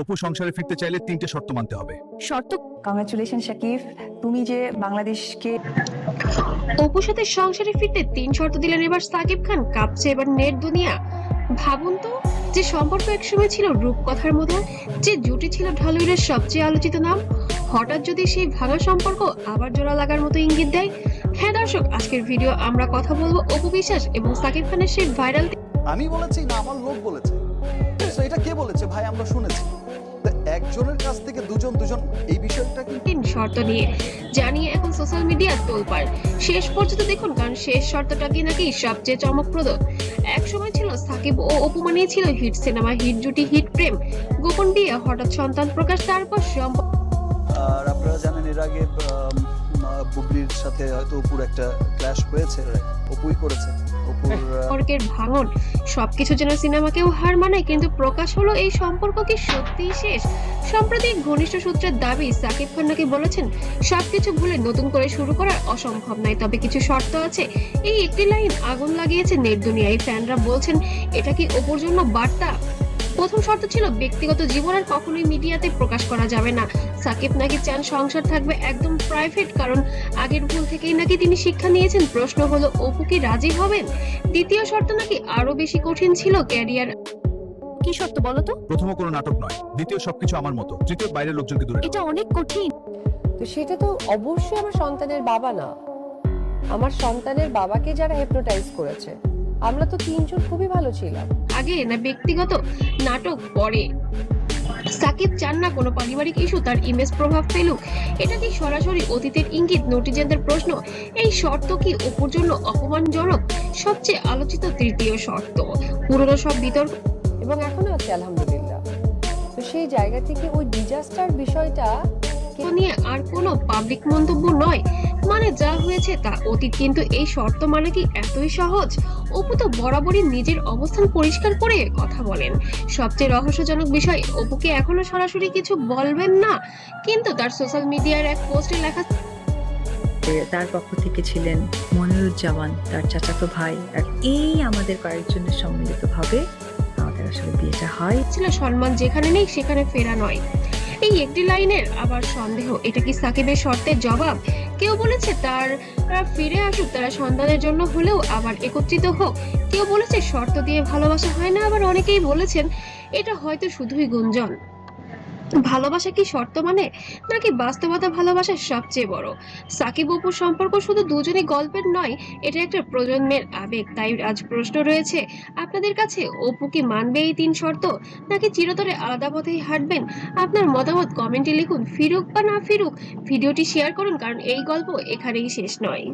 অপু সংসারে ফিরতে চাইলে 3টে শর্ত মানতে হবে। শর্ত? কংগ্রাচুলেশন শাকিব, তুমি যে বাংলাদেশকে অপুর সাথে সংসারে ফিরতে 3 শর্ত দিলেন এবার সাকিব খান। কাঁপছে এবার নেট দুনিয়া। ভাবুন তো, যে সম্পর্ক একসময় ছিল রূপকথার মতো, যে জুটি ছিল ঢালিউডের সবচেয়ে আলোচিত নাম, হঠাৎ যদি সেই ভাঙা সম্পর্ক আবার জোড়া লাগার মতো ইঙ্গিত দেয়। হ্যাঁ দর্শক, আজকের ভিডিও আমরা কথা বলবো অপু বিশ্বাস এবং সাকিব খানের সেই ভাইরাল আমি বলেছি না আমার লোক বলেছে। তো এটা কে বলেছে ভাই? আমরা শুনেছি। তো একজনের কাছ থেকে দুজন এই বিষয়টা কি 3 শর্ত নিয়ে জানিয়ে এখন সোশ্যাল মিডিয়া তোলপাড়। শেষ পর্যন্ত দেখুন, কারণ শেষ শর্তটাকে নাকি সবচেয়ে চমকপ্রদ। এক সময় ছিল সাকিব ও অপু মানিয়েছিল হিট সিনেমা, হিট জুটি, হিট প্রেম, গোপন বিয়ে, হঠাৎ সন্তান প্রকাশ, তারপর আর আপনারা জানেন এর আগে বুবলির সাথে হয়তো অপুর একটা ক্ল্যাশ হয়েছে, অপুই করেছে। অপুর সম্পর্কের ভাঙন সবকিছু যেন সিনেমাকেও হার মানায়, কিন্তু প্রকাশ হলো এই সম্পর্ক কি সত্যিই শেষ? সম্প্রতি ঘনিষ্ঠ সূত্রের দাবি সাকিব খান নাকি বলেছেন সবকিছু ভুলে নতুন করে শুরু করা অসম্ভব নয়, তবে কিছু শর্ত আছে। এই একটি লাইন আগুন লাগিয়েছে নেট দুনিয়ায়। ফ্যানরা বলছেন এটা কি অপুর জন্য বার্তা? প্রথম শর্ত ছিল ব্যক্তিগত জীবন আর কখনোই মিডিয়াতে প্রকাশ করা যাবে না। সাকিব নাকি চান সংসার থাকবে একদম প্রাইভেট, কারণ আগের ভুল থেকেই নাকি তিনি শিক্ষা নিয়েছেন। প্রশ্ন হলো অপু কি রাজি হবেন? দ্বিতীয় শর্ত নাকি আরো বেশি কঠিন ছিল, ক্যারিয়ার। কি শর্ত বলো তো? প্রথম কোনো নাটক নয়, দ্বিতীয় সবকিছু আমার মতো, তৃতীয় বাইরের লোকজনকে দূরে রাখা। এটা অনেক কঠিন। তো সেটা তো অবশ্যই আমার সন্তানের বাবা না, আমার সন্তানের বাবাকে যারা হিপনোটাইজ করেছে। আমরা তো 3 জন খুবই ভালো ছিলাম। আগে না ব্যক্তিগত নাটক পরে। সাকিব চান না কোনো পারিবারিক ইস্যু তার ইমেজ প্রভাব ফেলুক। এটা কি সরাসরি অতীতের ইঙ্গিত? নেটিজেনদের প্রশ্ন, এই শর্ত কি অপুর জন্য অপমানজনক? সবচেয়ে আলোচিত তৃতীয় শর্ত, পুরনো সব বিতর্ক এবং এখনো আছে আলহামদুলিল্লাহ। তো সেই জায়গা থেকে ওই ডিজাস্টার বিষয়টা নিয়ে আর কোনো পাবলিক মন্তব্য নয়, মানে যা হয়েছে তা অতীত। কিন্তু এই শর্ত মানে কি এতই সহজ? অপু তো বরাবরই নিজের অবস্থান পরিষ্কার করে কথা বলেন। সবচেয়ে রহস্যজনক বিষয়, অপুকে এখনো সরাসরি কিছু বলবেন না, কিন্তু তার সোশ্যাল মিডিয়ার এক পোস্টে লেখা তার পক্ষ থেকে ছিলেন মনিরুজ্জামান, তার চাচাতো ভাই, আর এই আমাদের কয়েকজনের সম্মিলিতভাবে আমাদের আসলে বিয়েটা হয়। ছিল সম্মান যেখানে নেই সেখানে ফেরা নয়। এই একটি লাইনের আবার সন্দেহ, এটা কি সাকিবের শর্তের জবাব? কেউ বলেছে তারা ফিরে আসুক, তারা সন্তানের জন্য হলেও আবার একত্রিত হোক। কেউ বলেছে শর্ত দিয়ে ভালোবাসা হয় না, আবার অনেকেই বলেছেন এটা হয়তো শুধুই গুঞ্জন। ভালোবাসা কি শর্ত মানে, নাকি বাস্তবতা ভালোবাসার সবচেয়ে বড়? সাকিব অপুর সম্পর্ক শুধু দুজনই গল্পের নয়, এটা একটা প্রজন্মের আবেগ। তাই আজ প্রশ্ন রয়েছে আপনাদের কাছে, অপু কি মানবে এই 3 শর্ত, নাকি চিরতরে আলাদা পথেই হাঁটবেন? আপনার মতামত কমেন্টে লিখুন। ফিরুক বা না ফিরুক, ভিডিওটি শেয়ার করুন, কারণ এই গল্প এখানেই শেষ নয়।